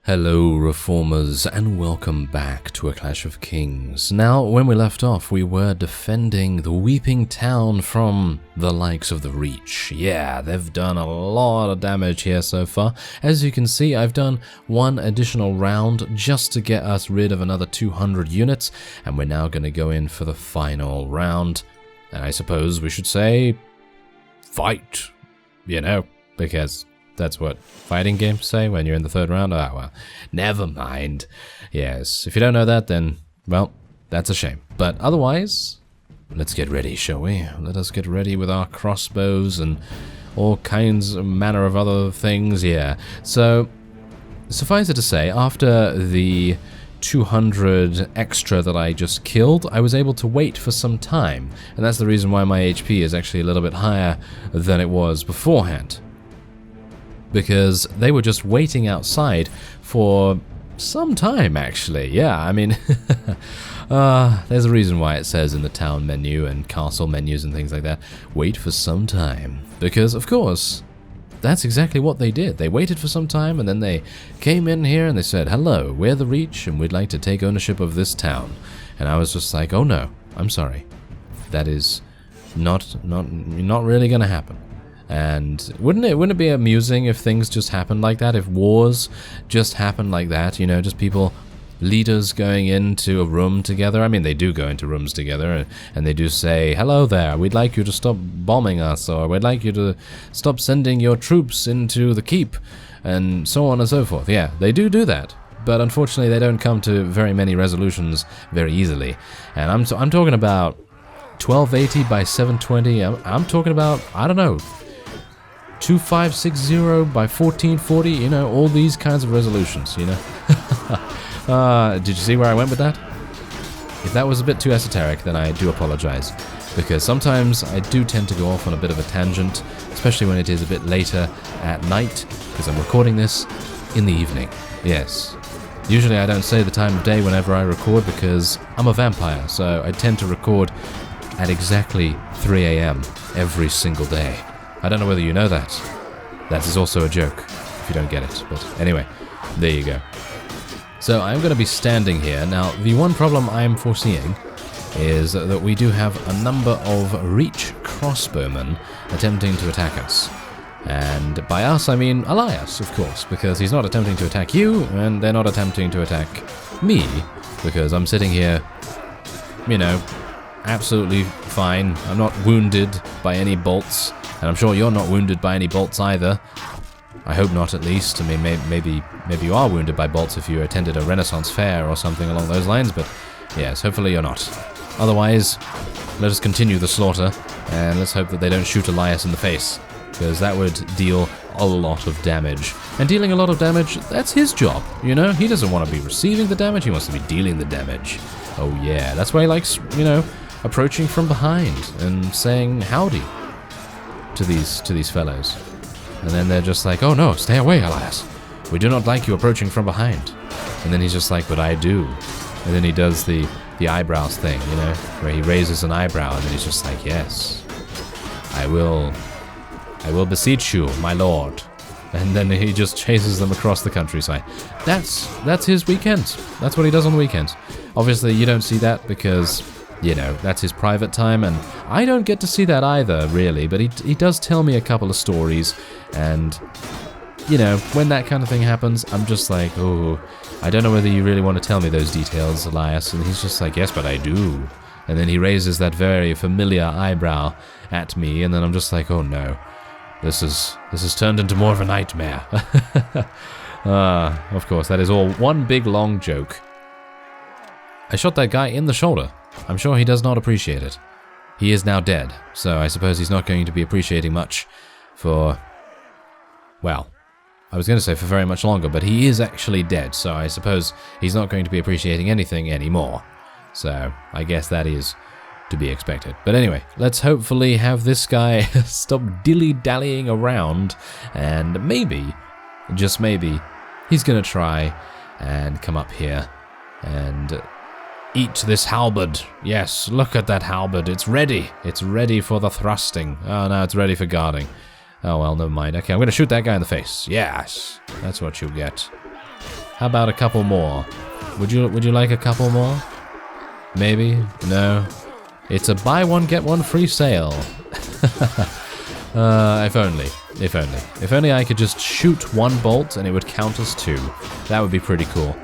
Hello Reformers and welcome back to A Clash of Kings. Now, when we left off, we were defending the Weeping Town from the likes of the Reach. Yeah, they've done a lot of damage here so far. As you can see, I've done one additional round just to get us rid of another 200 units, and we're now going to go in for the final round. And I suppose we should say, fight, you know, because that's what fighting games say when you're in the third round. Oh, well, never mind. Yes, if you don't know that, then, well, that's a shame. But otherwise, let's get ready, shall we? Let us get ready with our crossbows and all kinds of manner of other things, yeah. So, suffice it to say, after the 200 extra that I just killed, I was able to wait for some time. And that's the reason why my HP is actually a little bit higher than it was beforehand. Because they were just waiting outside for some time, actually. Yeah, I mean, there's a reason why it says in the town menu and castle menus and things like that, wait for some time. Because, of course, that's exactly what they did. They waited for some time, and then they came in here and they said, hello, we're the Reach, and we'd like to take ownership of this town. And I was just like, oh no, I'm sorry. That is not really going to happen. And wouldn't it be amusing if things just happened like that? If wars just happened like that, you know, just people, leaders going into a room together. I mean, they do go into rooms together and they do say, hello there, we'd like you to stop bombing us, or we'd like you to stop sending your troops into the keep, and so on and so forth. Yeah, they do that. But unfortunately, they don't come to very many resolutions very easily. And I'm talking about 1280 by 720. I'm talking about, I don't know, 2560 by 1440, you know, all these kinds of resolutions, you know. Did you see where I went with that? If that was a bit too esoteric, then I do apologize, because sometimes I do tend to go off on a bit of a tangent, especially when it is a bit later at night, because I'm recording this in the evening. Yes. Usually I don't say the time of day whenever I record, because I'm a vampire, so I tend to record at exactly 3 AM every single day. I don't know whether you know that. That is also a joke, if you don't get it. But anyway, there you go. So I'm going to be standing here. Now, the one problem I am foreseeing is that we do have a number of Reach crossbowmen attempting to attack us. And by us, I mean Elias, of course, because he's not attempting to attack you, and they're not attempting to attack me, because I'm sitting here, you know, absolutely fine. I'm not wounded by any bolts. And I'm sure you're not wounded by any bolts either. I hope not, at least. I mean, maybe you are wounded by bolts if you attended a Renaissance fair or something along those lines, but yes, hopefully you're not. Otherwise, let us continue the slaughter, and let's hope that they don't shoot Elias in the face, because that would deal a lot of damage. And dealing a lot of damage, that's his job, you know? He doesn't want to be receiving the damage, he wants to be dealing the damage. Oh yeah, that's why he likes, you know, approaching from behind and saying howdy to these fellows. And then they're just like, oh no, stay away, Elias. We do not like you approaching from behind. And then he's just like, but I do. And then he does the eyebrows thing, you know, where he raises an eyebrow and then he's just like, yes, I will beseech you, my lord. And then he just chases them across the countryside. That's his weekend. That's what he does on the weekends. Obviously, you don't see that because, you know, that's his private time, and I don't get to see that either, really, but he does tell me a couple of stories, and, you know, when that kind of thing happens, I'm just like, oh, I don't know whether you really want to tell me those details, Elias, and he's just like, yes, but I do, and then he raises that very familiar eyebrow at me, and then I'm just like, oh no, this has turned into more of a nightmare. Of course, that is all one big long joke. I shot that guy in the shoulder. I'm sure he does not appreciate it. He is now dead, so I suppose he's not going to be appreciating much for, well, I was going to say for very much longer, but he is actually dead, so I suppose he's not going to be appreciating anything anymore. So I guess that is to be expected. But anyway, let's hopefully have this guy stop dilly-dallying around, and maybe, just maybe, he's going to try and come up here and eat this halberd. Yes, look at that halberd. It's ready. It's ready for the thrusting. Oh, no, it's ready for guarding. Oh, well, never mind. Okay, I'm going to shoot that guy in the face. Yes, that's what you get. How about a couple more? Would you like a couple more? Maybe? No? It's a buy one, get one free sale. If only. If only. If only I could just shoot one bolt and it would count as 2. That would be pretty cool.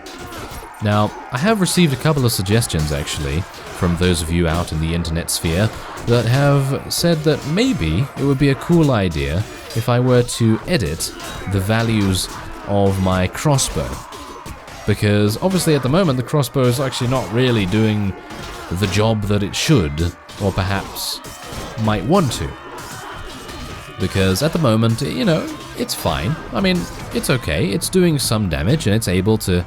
Now, I have received a couple of suggestions, actually, from those of you out in the internet sphere that have said that maybe it would be a cool idea if I were to edit the values of my crossbow. Because obviously at the moment the crossbow is actually not really doing the job that it should, or perhaps might want to. Because at the moment, you know, it's fine. I mean, it's okay. It's doing some damage and it's able to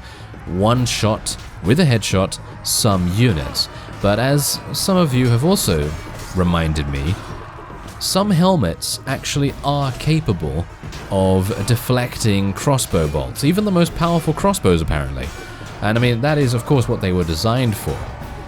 one-shot with a headshot some units. But as some of you have also reminded me, some helmets actually are capable of deflecting crossbow bolts, even the most powerful crossbows apparently. And I mean, that is of course what they were designed for.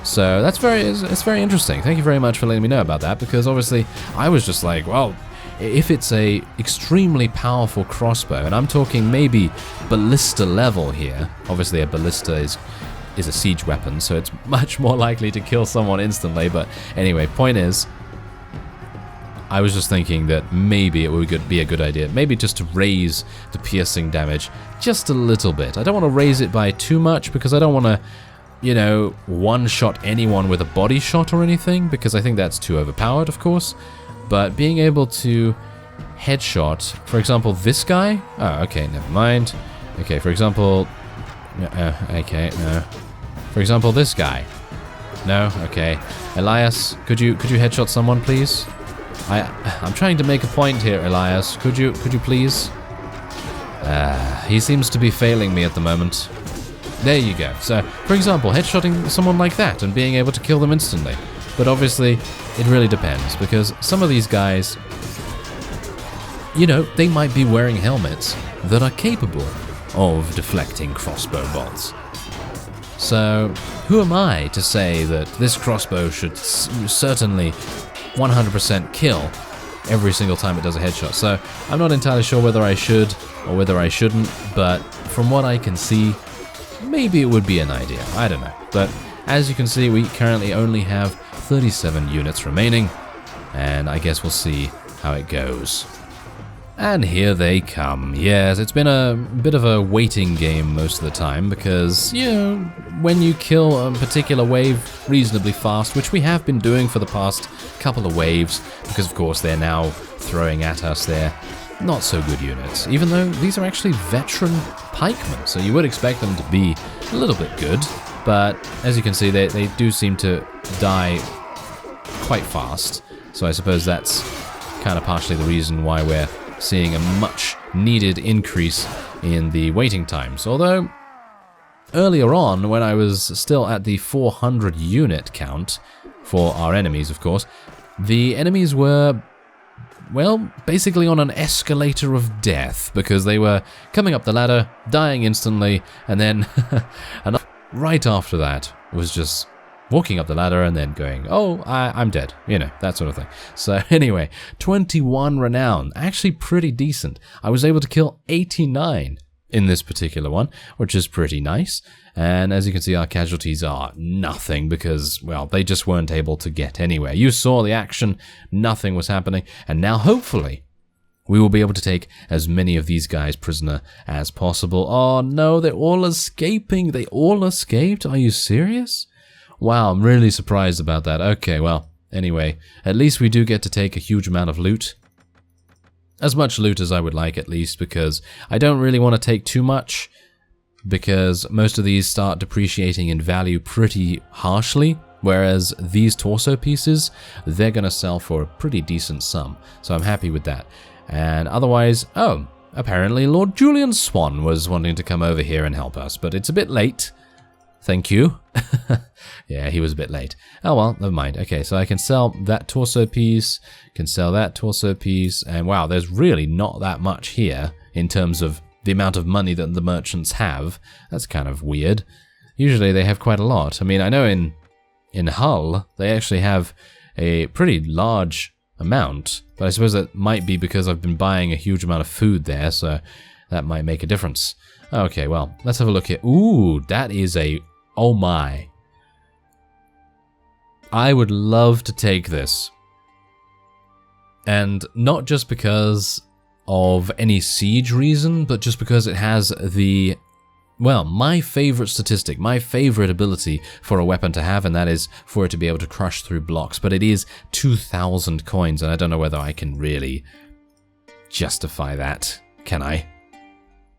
So it's very interesting. Thank you very much for letting me know about that, because obviously I was just like, well, if it's a extremely powerful crossbow, and I'm talking maybe ballista level here, obviously a ballista is a siege weapon, so it's much more likely to kill someone instantly, but anyway, point is, I was just thinking that maybe it would be a good idea, maybe just to raise the piercing damage just a little bit. I don't want to raise it by too much, because I don't want to, you know, one-shot anyone with a body shot or anything, because I think that's too overpowered, of course. But being able to headshot, for example, this guy? Oh, okay, never mind. Okay, for example... okay, no. For example, this guy. No? Okay. Elias, could you headshot someone, please? I'm trying to make a point here, Elias. Could you please? He seems to be failing me at the moment. There you go. So, for example, headshotting someone like that and being able to kill them instantly. But obviously, it really depends, because some of these guys, you know, they might be wearing helmets that are capable of deflecting crossbow bolts. So, who am I to say that this crossbow should certainly 100% kill every single time it does a headshot? So, I'm not entirely sure whether I should or whether I shouldn't, but from what I can see, maybe it would be an idea. I don't know. But as you can see, we currently only have 37 units remaining, and I guess we'll see how it goes. And here they come. Yes, it's been a bit of a waiting game most of the time, because, you know, when you kill a particular wave reasonably fast, which we have been doing for the past couple of waves, because of course they're now throwing at us their not so good units, even though these are actually veteran pikemen, so you would expect them to be a little bit good, but as you can see, they do seem to die quite fast, so I suppose that's kind of partially the reason why we're seeing a much needed increase in the waiting times. Although earlier on, when I was still at the 400 unit count for our enemies, of course, the enemies were, well, basically on an escalator of death, because they were coming up the ladder, dying instantly, and then and right after that was just walking up the ladder and then going, oh, I'm dead, you know, that sort of thing. So anyway, 21 renown, actually pretty decent. I was able to kill 89 in this particular one, which is pretty nice. And as you can see, our casualties are nothing because, well, they just weren't able to get anywhere. You saw the action, nothing was happening, and now hopefully we will be able to take as many of these guys prisoner as possible. Oh no, they're all escaping. They all escaped? Are you serious? Wow, I'm really surprised about that. Okay, well, anyway, at least we do get to take a huge amount of loot. As much loot as I would like, at least, because I don't really want to take too much, because most of these start depreciating in value pretty harshly, whereas these torso pieces, they're going to sell for a pretty decent sum, so I'm happy with that. And otherwise, oh, apparently Lord Julian Swan was wanting to come over here and help us, but it's a bit late. Thank you. Yeah, he was a bit late. Oh well, never mind. Okay, so I can sell that torso piece, can sell that torso piece, and wow, there's really not that much here in terms of the amount of money that the merchants have. That's kind of weird. Usually they have quite a lot. I mean, I know in Hull, they actually have a pretty large amount, but I suppose that might be because I've been buying a huge amount of food there, so that might make a difference. Okay, well, let's have a look here. Ooh, that is a... Oh my. I would love to take this. And not just because of any siege reason, but just because it has the... Well, my favorite statistic, my favorite ability for a weapon to have, and that is for it to be able to crush through blocks. But it is 2,000 coins, and I don't know whether I can really justify that. Can I?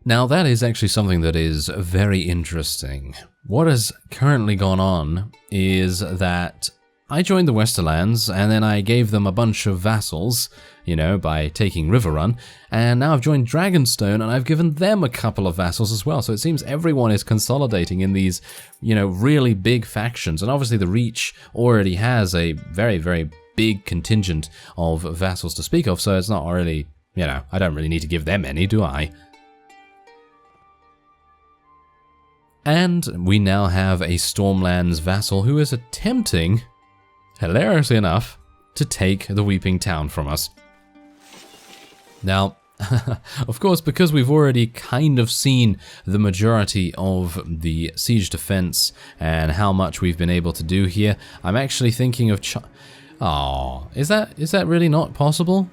Now, that is actually something that is very interesting. What has currently gone on is that I joined the Westerlands, and then I gave them a bunch of vassals, you know, by taking Riverrun, and now I've joined Dragonstone, and I've given them a couple of vassals as well, so it seems everyone is consolidating in these, you know, really big factions, and obviously the Reach already has a very, very big contingent of vassals to speak of, so it's not really, you know, I don't really need to give them any, do I? And we now have a Stormlands vassal who is attempting, hilariously enough, to take the Weeping Town from us. Now, of course, because we've already kind of seen the majority of the siege defense and how much we've been able to do here, I'm actually thinking of is that really not possible?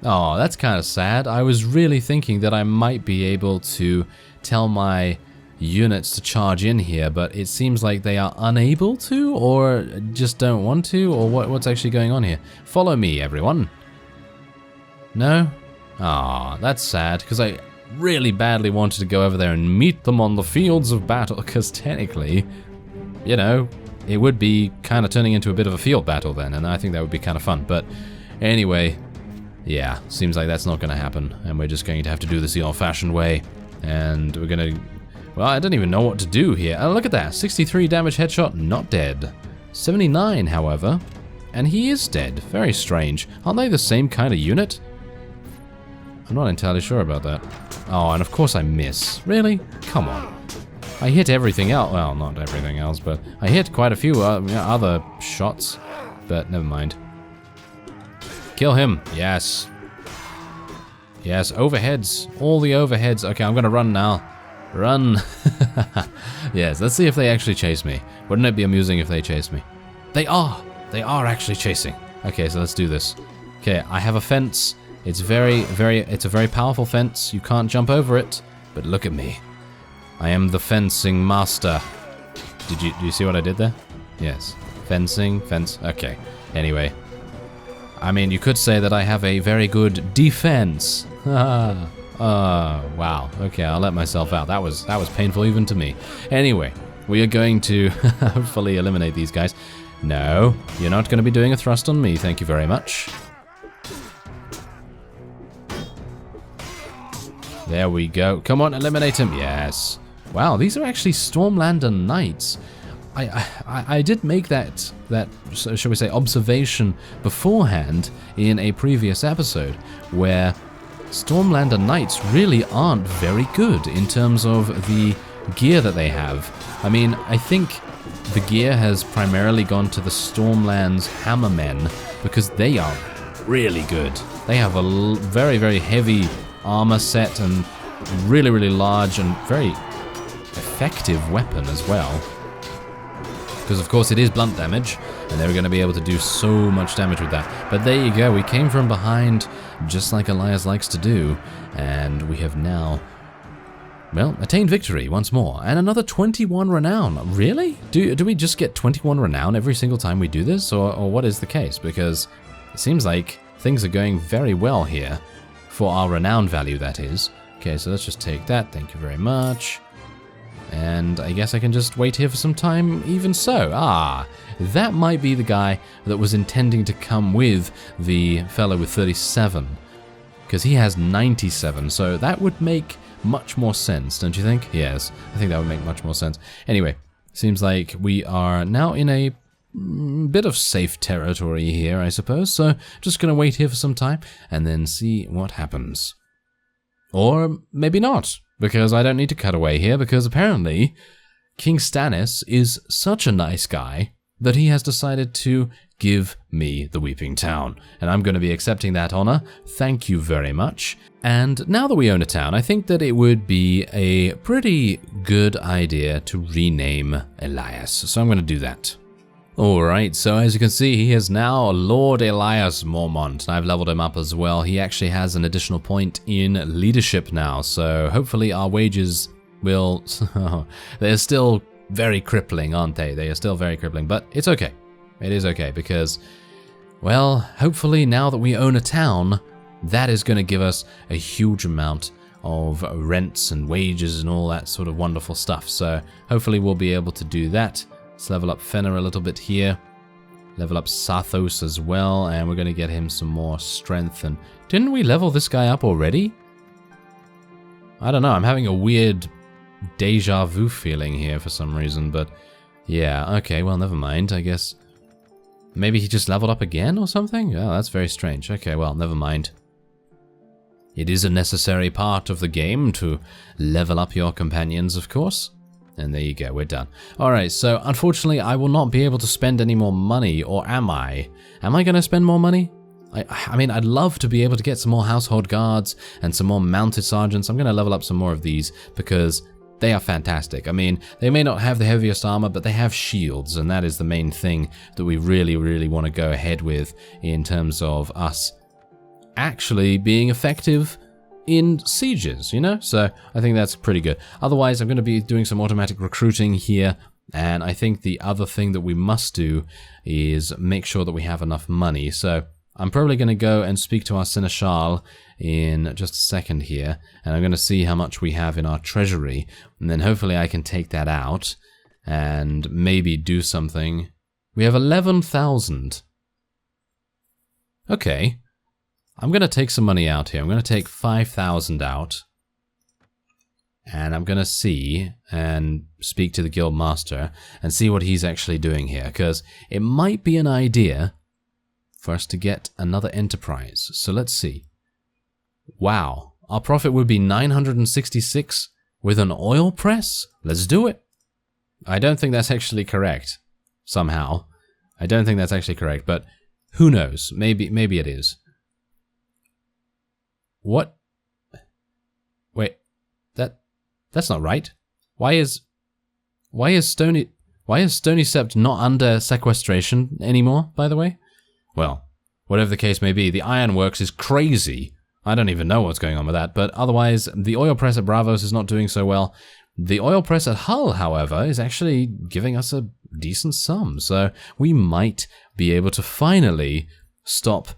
Oh, that's kind of sad. I was really thinking that I might be able to tell my units to charge in here, but it seems like they are unable to, or just don't want to, or what's actually going on here? Follow me, everyone. No? Ah, that's sad, because I really badly wanted to go over there and meet them on the fields of battle, because technically, you know, it would be kind of turning into a bit of a field battle then, and I think that would be kind of fun. But anyway, yeah, seems like that's not going to happen, and we're just going to have to do this the old-fashioned way, and we're going to... Well, I don't even know what to do here. Oh, look at that. 63 damage headshot, not dead. 79, however, and he is dead. Very strange. Aren't they the same kind of unit? I'm not entirely sure about that. Oh, and of course I miss. Really? Come on. I hit everything else. Well, not everything else, but I hit quite a few other shots. But never mind. Kill him. Yes. Yes, overheads. All the overheads. Okay, I'm gonna run now. Run. Yes, let's see if they actually chase me. Wouldn't it be amusing if they chase me? They are actually chasing. Okay, so let's do this. Okay, I have a fence. It's it's a very powerful fence. You can't jump over it, but look at me. I am the fencing master. Do you see what I did there? Yes. Fencing, fence. Okay. Anyway. I mean, you could say that I have a very good defense. Wow. Okay, I'll let myself out. That was painful even to me. Anyway, we are going to hopefully eliminate these guys. No, you're not going to be doing a thrust on me. Thank you very much. There we go. Come on, eliminate him. Yes. Wow, these are actually Stormlander Knights. I did make that shall we say observation beforehand in a previous episode where Stormlander Knights really aren't very good in terms of the gear that they have. I mean, I think the gear has primarily gone to the Stormlands Hammermen because they are really good. They have a very, very heavy armor set and really, really large and very effective weapon as well. Because of course it is blunt damage, and they're going to be able to do so much damage with that. But there you go, we came from behind, just like Elias likes to do, and we have now, well, attained victory once more, and another 21 renown. Really? Do we just get 21 renown every single time we do this, or what is the case? Because it seems like things are going very well here, for our renown value, that is. Okay, so let's just take that, thank you very much. And I guess I can just wait here for some time, even so. Ah, that might be the guy that was intending to come with the fellow with 37. Because he has 97, so that would make much more sense, don't you think? Yes, I think that would make much more sense. Anyway, seems like we are now in a bit of safe territory here, I suppose. So just going to wait here for some time and then see what happens. Or maybe not. Because I don't need to cut away here, because apparently King Stannis is such a nice guy that he has decided to give me the Weeping Town. And I'm going to be accepting that honor. Thank you very much. And now that we own a town, I think that it would be a pretty good idea to rename Elias. So I'm going to do that. Alright, so as you can see, he is now Lord Elias Mormont, and I've leveled him up as well. He actually has an additional point in leadership now, so hopefully our wages will... They're still very crippling, aren't they? They are still very crippling, but it's okay. It is okay, because, well, hopefully now that we own a town, that is going to give us a huge amount of rents and wages and all that sort of wonderful stuff. So hopefully we'll be able to do that. Let's level up Fenner a little bit here. Level up Sathos as well, and we're going to get him some more strength. And didn't we level this guy up already? I don't know, I'm having a weird deja vu feeling here for some reason, but yeah, okay, well, never mind, I guess. Maybe he just leveled up again or something? Oh, that's very strange. Okay, well, never mind. It is a necessary part of the game to level up your companions, of course. And there you go, we're done. Alright, so unfortunately I will not be able to spend any more money, or am I? Am I going to spend more money? I mean, I'd love to be able to get some more household guards and some more mounted sergeants. I'm going to level up some more of these because they are fantastic. I mean, they may not have the heaviest armor, but they have shields, and that is the main thing that we really, really want to go ahead with in terms of us actually being effective in sieges, you know? So I think that's pretty good. Otherwise, I'm going to be doing some automatic recruiting here, and I think the other thing that we must do is make sure that we have enough money. So I'm probably going to go and speak to our Seneschal in just a second here, and I'm going to see how much we have in our treasury, and then hopefully I can take that out and maybe do something. We have 11,000. Okay. I'm going to take some money out here. I'm going to take 5,000 out. And I'm going to see and speak to the guild master and see what he's actually doing here. Because it might be an idea for us to get another enterprise. So let's see. Wow. Our profit would be 966 with an oil press? Let's do it. I don't think that's actually correct. Somehow. I don't think that's actually correct. But who knows? Maybe it is. What? Wait, that's not right. Why is Stony Sept not under sequestration anymore, by the way? Well, whatever the case may be, the ironworks is crazy. I don't even know what's going on with that, but otherwise, the oil press at Bravos is not doing so well. The oil press at Hull, however, is actually giving us a decent sum, so we might be able to finally stop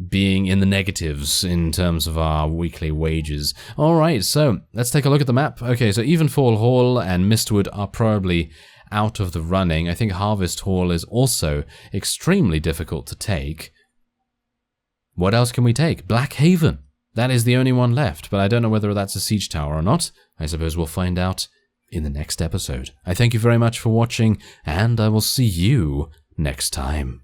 being in the negatives in terms of our weekly wages. Alright, so let's take a look at the map. Okay, so Evenfall Hall and Mistwood are probably out of the running. I think Harvest Hall is also extremely difficult to take. What else can we take? Blackhaven. That is the only one left, but I don't know whether that's a siege tower or not. I suppose we'll find out in the next episode. I thank you very much for watching, and I will see you next time.